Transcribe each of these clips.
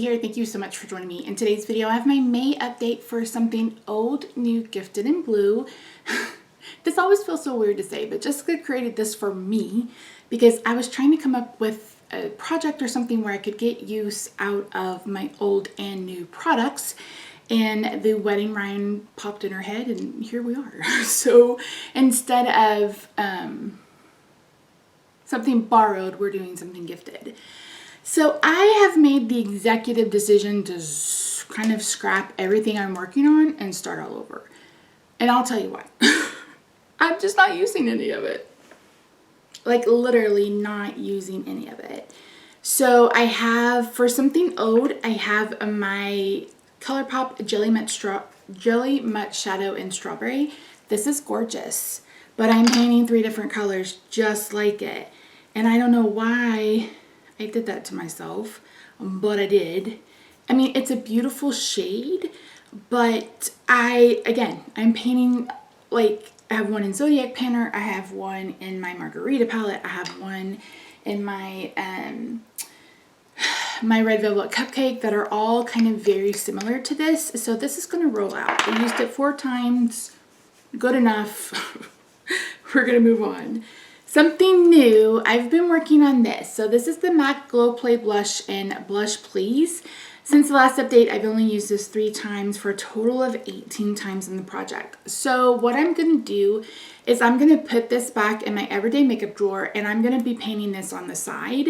here. Thank you so much for joining me. In today's video, I have my May update for something old, new, gifted in blue. This always feels so weird to say, but Jessica created this for me because I was trying to come up with a project or something where I could get use out of my old and new products. And the wedding rhyme popped in her head, and here we are. So instead of something borrowed, we're doing something gifted. So I have made the executive decision to kind of scrap everything I'm working on and start all over. And I'll tell you why. I'm just not using any of it. Like literally not using any of it. So I have, for something ode, I have my ColourPop Jelly Mutt Shadow in Strawberry. This is gorgeous, but I'm painting 3 different colors just like it. And I don't know why I did that to myself, but I did. I mean, it's a beautiful shade, but I'm painting, like, I have one in Zodiac Painter, I have one in my Margarita palette, I have one in my my Red Velvet Cupcake that are all kind of very similar to this. So this is going to roll out. I used it 4 times, good enough. We're going to move on. Something new, I've been working on this. So this is the MAC Glow Play Blush in Blush Please. Since the last update, I've only used this 3 times for a total of 18 times in the project. So what I'm going to do is I'm going to put this back in my everyday makeup drawer, and I'm going to be painting this on the side.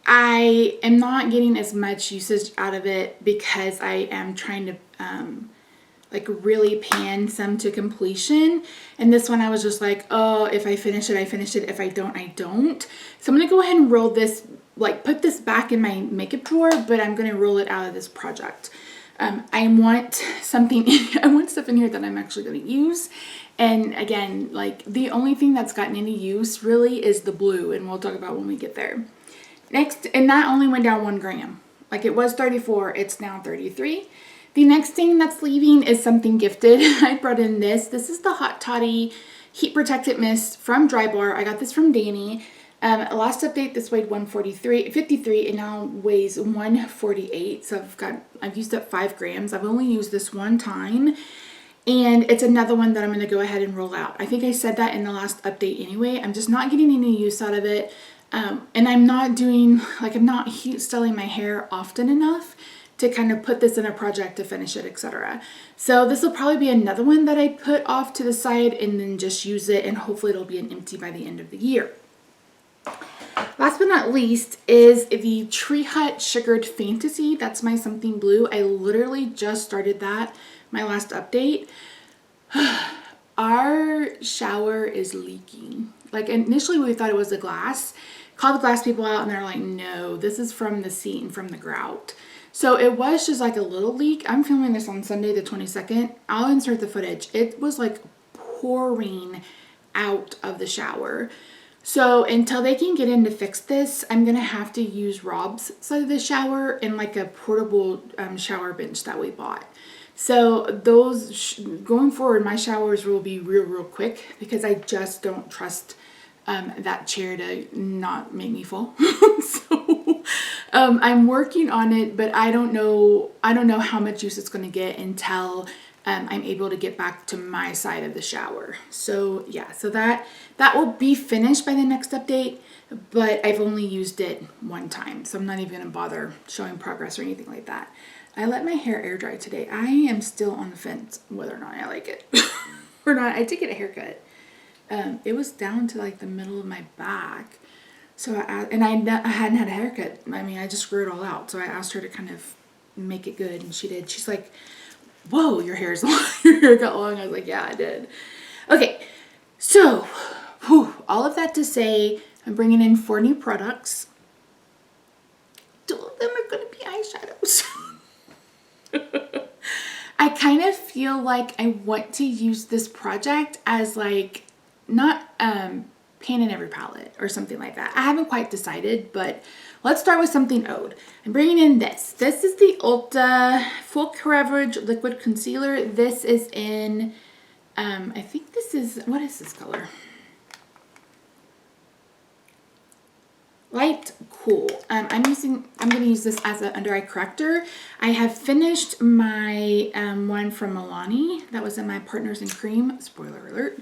I am not getting as much usage out of it because I am trying to like really pan some to completion. And this one I was just like, oh, if I finish it, I finish it. If I don't, I don't. So I'm going to go ahead and roll this, like put this back in my makeup drawer, but I'm going to roll it out of this project. I want something, I want stuff in here that I'm actually going to use. And again, like the only thing that's gotten any use really is the blue, and we'll talk about when we get there. Next, and that only went down 1 gram. Like it was 34, it's now 33. The next thing that's leaving is something gifted. I brought in this. This is the Hot Toddy Heat Protectant Mist from Dry Bar. I got this from Danny. Last update, this weighed 53, and now weighs 148. So I've used up 5 grams. I've only used this 1 time. And it's another one that I'm going to go ahead and roll out. I think I said that in the last update anyway. I'm just not getting any use out of it. And I'm not doing, like, I'm not heat styling my hair often enough to kind of put this in a project to finish it, etc. So this will probably be another one that I put off to the side and then just use it, and hopefully it'll be an empty by the end of the year. Last but not least is the Tree Hut Sugared Fantasy. That's my something blue. I literally just started that my last update. Our shower is leaking. Like initially we thought it was the glass. Called the glass people out and they're like, no, this is from the seat and from the grout. So it was just like a little leak. I'm filming this on Sunday the 22nd. I'll insert the footage. It was like pouring out of the shower. So until they can get in to fix this, I'm going to have to use Rob's side of the shower and like a portable shower bench that we bought. So those, going forward, my showers will be real quick because I just don't trust that chair to not make me fall. So I'm working on it, but I don't know how much use it's going to get until I'm able to get back to my side of the shower. So yeah, so that will be finished by the next update, but I've only used it 1 time, so I'm not even going to bother showing progress or anything like that. I let my hair air dry today. I am still on the fence whether or not I like it or not. I did get a haircut. It was down to like the middle of my back. So I hadn't had a haircut. I mean, I just grew it all out. So I asked her to kind of make it good, and she did. She's like, whoa, your hair's long. Your hair got long. I was like, yeah, I did. Okay. So, all of that to say, I'm bringing in 4 new products. 2 of them are going to be eyeshadows. I kind of feel like I want to use this project as like, not paint in every palette or something like that. I haven't quite decided, but let's start with something ode. I'm bringing in this. This is the Ulta Full Coverage Liquid Concealer. This is in, I think this is, what is this color? light cool. I'm going to use this as an under eye corrector. I have finished my one from Milani that was in my Partners in Cream, spoiler alert.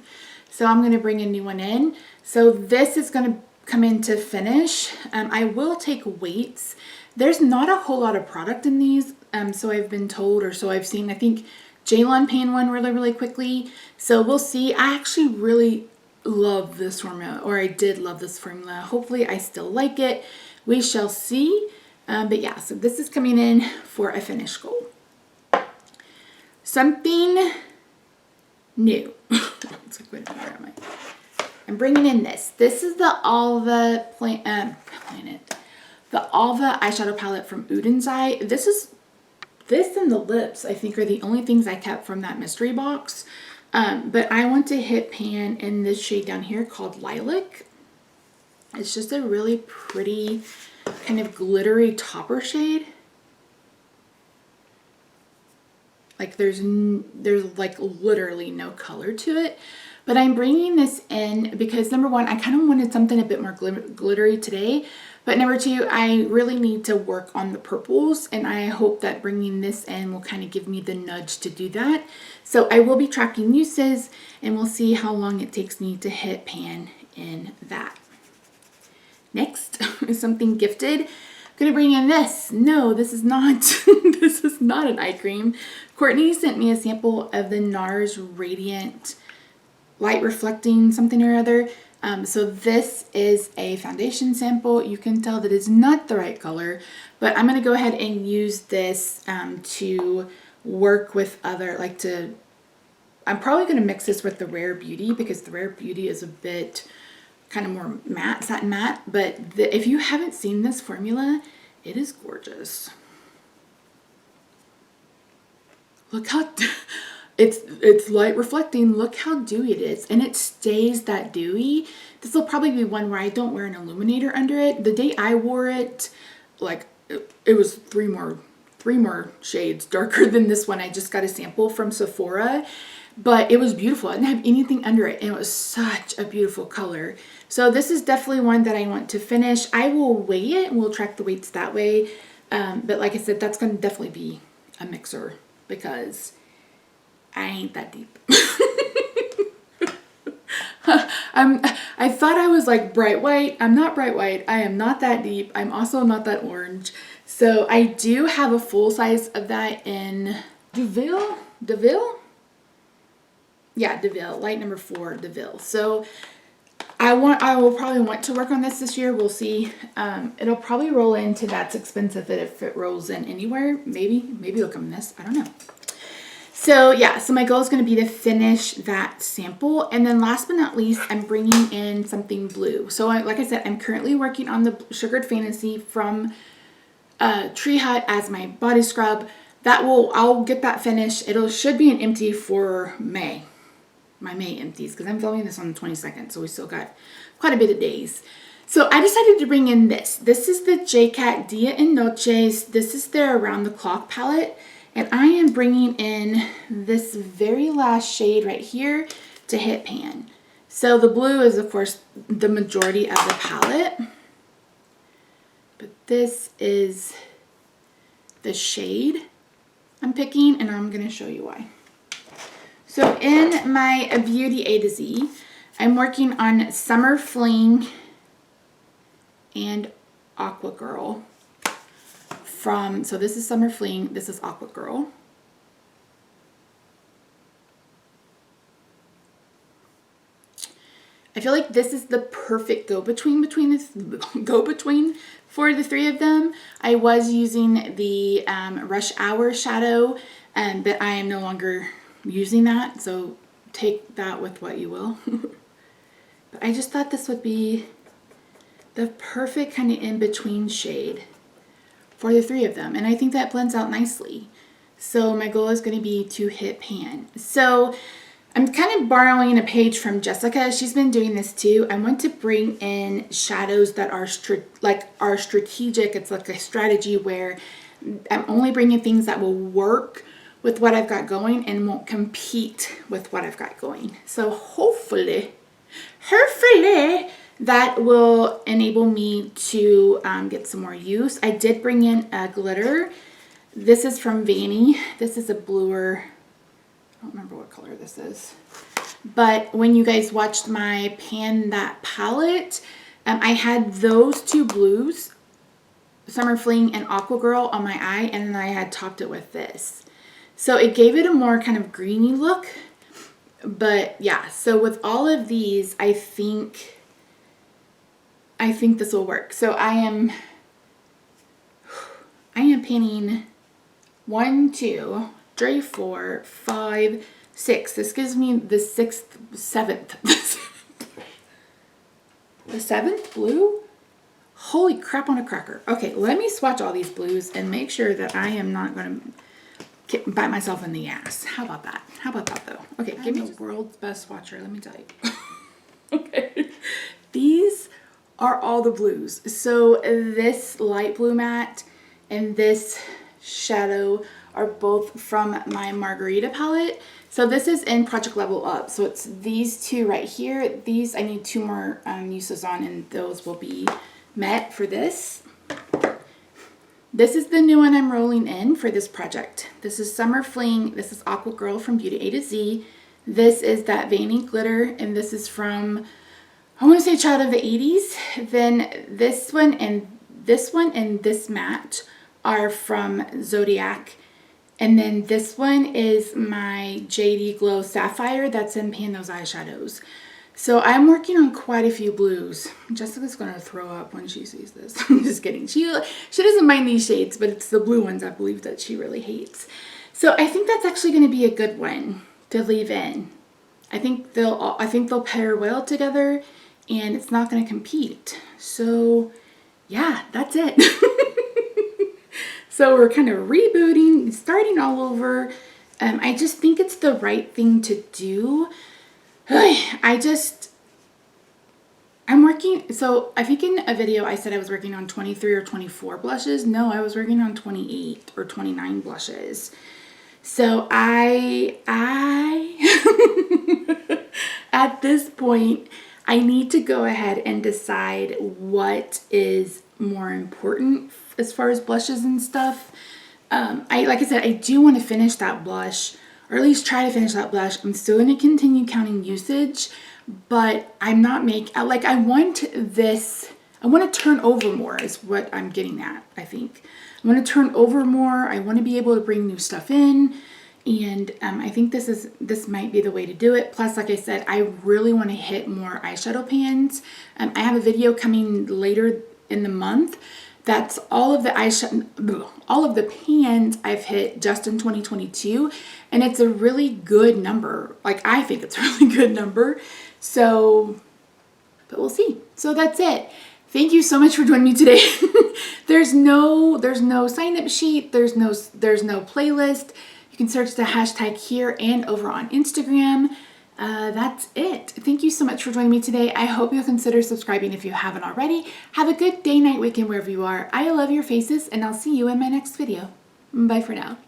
So I'm going to bring a new one in. So this is going to come in to finish. I will take weights. There's not a whole lot of product in these, so I've been told, or so I've seen. I think Jaylon panned one really quickly, so we'll see. I actually really love this formula, or I did love this formula. Hopefully I still like it. We shall see. But yeah, so this is coming in for a finish goal. Something new. It's like, wait a minute, where am I? I'm bringing in this. This is the Alva the Alva eyeshadow palette from Uden's Eye. This and the lips, I think, are the only things I kept from that mystery box. But I want to hit pan in this shade down here called Lilac. It's just a really pretty kind of glittery topper shade. Like there's like literally no color to it. But I'm bringing this in because number one, I kind of wanted something a bit more glittery today. But number two, I really need to work on the purples, and I hope that bringing this in will kind of give me the nudge to do that. So I will be tracking uses, and we'll see how long it takes me to hit pan in that. Next is something gifted. I'm gonna bring in this. No, this is not, this is not an eye cream. Courtney sent me a sample of the NARS Radiant Light Reflecting something or other. So this is a foundation sample. You can tell that it's not the right color, but I'm going to go ahead and use this to work with other, I'm probably going to mix this with the Rare Beauty because the Rare Beauty is a bit kind of more matte, satin matte, but if you haven't seen this formula, it is gorgeous. Look how... It's light reflecting. Look how dewy it is, and it stays that dewy. This will probably be one where I don't wear an illuminator under it. The day I wore it, like it was three more shades darker than this one. I just got a sample from Sephora, but it was beautiful. I didn't have anything under it, and it was such a beautiful color. So this is definitely one that I want to finish. I will weigh it, and we'll track the weights that way. But like I said, that's going to definitely be a mixer because I ain't that deep. I thought I was like bright white. I'm not bright white. I am not that deep. I'm also not that orange. So I do have a full size of that in DeVille? Yeah, DeVille, light number 4, DeVille. So I will probably want to work on this year. We'll see. It'll probably roll into that's expensive if it rolls in anywhere. Maybe it'll come in this. I don't know. So yeah, so my goal is going to be to finish that sample. And then last but not least, I'm bringing in something blue. So like I said, I'm currently working on the Sugared Fantasy from Tree Hut as my body scrub. I'll get that finished. Should be an empty for May. My May empties, because I'm filming this on the 22nd. So we still got quite a bit of days. So I decided to bring in this. This is the JCat Dia y Noches. This is their Around the Clock palette. And I am bringing in this very last shade right here to hit pan. So the blue is, of course, the majority of the palette. But this is the shade I'm picking, and I'm going to show you why. So in my Beauty A to Z, I'm working on Summer Fling and Aqua Girl. So this is Summer Fling, this is Aqua Girl. I feel like this is the perfect go-between for the three of them. I was using the Rush Hour shadow, but I am no longer using that, so take that with what you will. But I just thought this would be the perfect kind of in-between shade for the three of them, and I think that blends out nicely. So my goal is going to be to hit pan. So I'm kind of borrowing a page from Jessica. She's been doing this too. I want to bring in shadows that are strategic. It's like a strategy where I'm only bringing things that will work with what I've got going and won't compete with what I've got going. So hopefully that will enable me to get some more use. I did bring in a glitter. This is from Vanny. This is a bluer, I don't remember what color this is. But when you guys watched my Pan That palette, I had those two blues, Summer Fling and Aqua Girl, on my eye, and then I had topped it with this. So it gave it a more kind of greeny look. But yeah, so with all of these, I think this will work. So I am painting 1, 2, 3, 4, 5, 6. This gives me the 7th. The 7th blue? Holy crap on a cracker. Okay, let me swatch all these blues and make sure that I am not going to bite myself in the ass. How about that? How about that though? Okay, give me the world's best swatcher, let me tell you. Okay, these are all the blues. So this light blue matte and this shadow are both from my Margarita palette. So this is in Project Level Up. So it's these two right here. These I need 2 more uses on, and those will be met for this. This is the new one I'm rolling in for this project. This is Summer Fling. This is Aqua Girl from Beauty A to Z. This is that Vanny glitter, and this is from, I want to say, Child of the 80s. Then this one and this matte are from Zodiac. And then this one is my JD Glow Sapphire that's in Pan Those Eyeshadows. So I'm working on quite a few blues. Jessica's gonna throw up when she sees this. I'm just kidding. She doesn't mind these shades, but it's the blue ones I believe that she really hates. So I think that's actually gonna be a good one to leave in. I think they'll pair well together, and it's not gonna compete. So yeah, that's it. So we're kind of rebooting, starting all over. I just think it's the right thing to do. I'm working, so I think in a video I said I was working on 23 or 24 blushes. No, I was working on 28 or 29 blushes. So at this point, I need to go ahead and decide what is more important as far as blushes and stuff. Like I said, I do want to finish that blush, or at least try to finish that blush. I'm still going to continue counting usage, but I'm not I want to turn over more is what I'm getting at, I think. I want to turn over more. I want to be able to bring new stuff in. And I think this might be the way to do it. Plus, like I said, I really want to hit more eyeshadow pans. I have a video coming later in the month. That's all of the pans I've hit just in 2022. And it's a really good number. Like, I think it's a really good number. So, but we'll see. So that's it. Thank you so much for joining me today. There's no sign-up sheet. There's no playlist. You can search the hashtag here and over on Instagram. That's it. Thank you so much for joining me today. I hope you'll consider subscribing if you haven't already. Have a good day, night, weekend, wherever you are. I love your faces, and I'll see you in my next video. Bye for now.